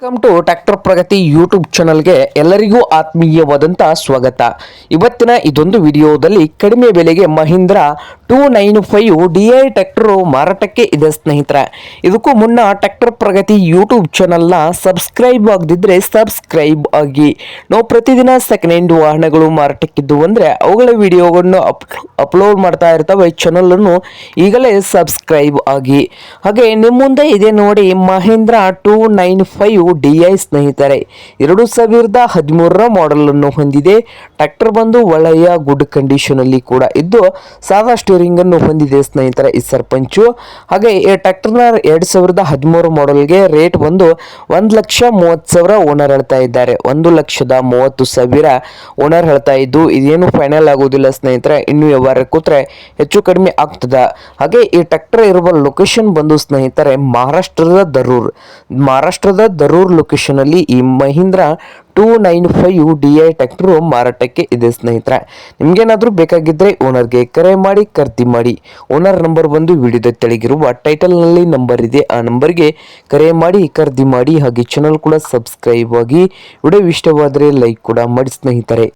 Welcome to tractor Pragati YouTube ಚಾನಲ್ಗೆ ಎಲ್ಲರಿಗೂ ಆತ್ಮೀಯವಾದಂಥ ಸ್ವಾಗತ. ಇವತ್ತಿನ ಇದೊಂದು ವಿಡಿಯೋದಲ್ಲಿ ಕಡಿಮೆ ಬೆಲೆಗೆ ಮಹೀಂದ್ರ 295 DI ಟ್ರ್ಯಾಕ್ಟರ್ ಮಾರಾಟಕ್ಕೆ ಇದೆ ಸ್ನೇಹಿತರೆ. ಇದಕ್ಕೂ ಮುನ್ನ ಟ್ರ್ಯಾಕ್ಟರ್ ಪ್ರಗತಿ ಯೂಟ್ಯೂಬ್ ಚಾನಲ್ನ ಸಬ್ಸ್ಕ್ರೈಬ್ ಆಗದಿದ್ದರೆ ಸಬ್ಸ್ಕ್ರೈಬ್ ಆಗಿ. ನಾವು ಪ್ರತಿದಿನ ಸೆಕೆಂಡ್ ಹ್ಯಾಂಡ್ ವಾಹನಗಳು ಮಾರಾಟಕ್ಕಿದ್ದು ಅಂದರೆ ಅವುಗಳ ವಿಡಿಯೋಗಳನ್ನು ಅಪ್ಲೋಡ್ ಮಾಡ್ತಾ ಇರ್ತವೆ. ಚಾನಲನ್ನು ಈಗಲೇ ಸಬ್ಸ್ಕ್ರೈಬ್ ಆಗಿ. ಹಾಗೆ ನಿಮ್ಮ ಮುಂದೆ ಇದೆ ನೋಡಿ ಮಹೀಂದ್ರ 295 DI ಸ್ನೇಹಿತರೆ. 2013ರ ಮಾಡೆಲ್ ಅನ್ನು ಹೊಂದಿದೆ. ಟ್ರ್ಯಾಕ್ಟರ್ ಬಂದು ಒಳ್ಳೆಯ ಗುಡ್ ಕಂಡೀಷನ್ ಅಲ್ಲಿ ಕೂಡ ಇದ್ದು ಸಾದಾ ಸ್ಟೀರಿಂಗ್ ಅನ್ನು ಹೊಂದಿದೆ ಸ್ನೇಹಿತರೆ ಈ ಸರ್ಪಂಚು. ಹಾಗೆ ಈ ಟ್ರ್ಯಾಕ್ಟರ್ನ 2013 ಮಾಡೆಲ್ಗೆ ರೇಟ್ ಬಂದು 1,30,000 ಓನರ್ ಹೇಳ್ತಾ ಇದ್ದಾರೆ. 1,30,30,000 ಓನರ್ ಹೇಳ್ತಾ ಇದ್ದು ಇದೇನು ಫೈನಲ್ ಆಗೋದಿಲ್ಲ ಸ್ನೇಹಿತರೆ. ಇನ್ನು ವ್ಯವಹಾರ ಕೂತ್ರೆ ಹೆಚ್ಚು ಕಡಿಮೆ ಆಗ್ತದ. ಹಾಗೆ ಈ ಟ್ರ್ಯಾಕ್ಟರ್ ಇರುವ ಲೊಕೇಶನ್ ಬಂದು ಸ್ನೇಹಿತರೆ ಮಹಾರಾಷ್ಟ್ರದ ದರೂರ್ ಲೊಕೇಶನ್ ಅಲ್ಲಿ ಈ ಮಹೀಂದ್ರ 295 DI ಟ್ರ್ಯಾಕ್ಟರ್ ಮಾರಾಟಕ್ಕೆ ಇದೆ ಸ್ನೇಹಿತರೆ. ನಿಮ್ಗೇನಾದ್ರೂ ಬೇಕಾಗಿದ್ರೆ ಓನರ್ಗೆ ಕರೆ ಮಾಡಿ ಖರೀದಿ ಮಾಡಿ. ಓನರ್ ನಂಬರ್ ಬಂದು ವಿಡಿಯೋದ ತೆಳಗಿರುವ ಟೈಟಲ್ ನಲ್ಲಿ ನಂಬರ್ ಇದೆ, ಆ ನಂಬರ್ಗೆ ಕರೆ ಮಾಡಿ ಖರೀದಿ ಮಾಡಿ. ಹಾಗೆ ಚಾನಲ್ ಕೂಡ ಸಬ್ಸ್ಕ್ರೈಬ್ ಆಗಿ. ವಿಡಿಯೋ ಇಷ್ಟವಾದರೆ ಲೈಕ್ ಕೂಡ ಮಾಡಿ ಸ್ನೇಹಿತರೆ.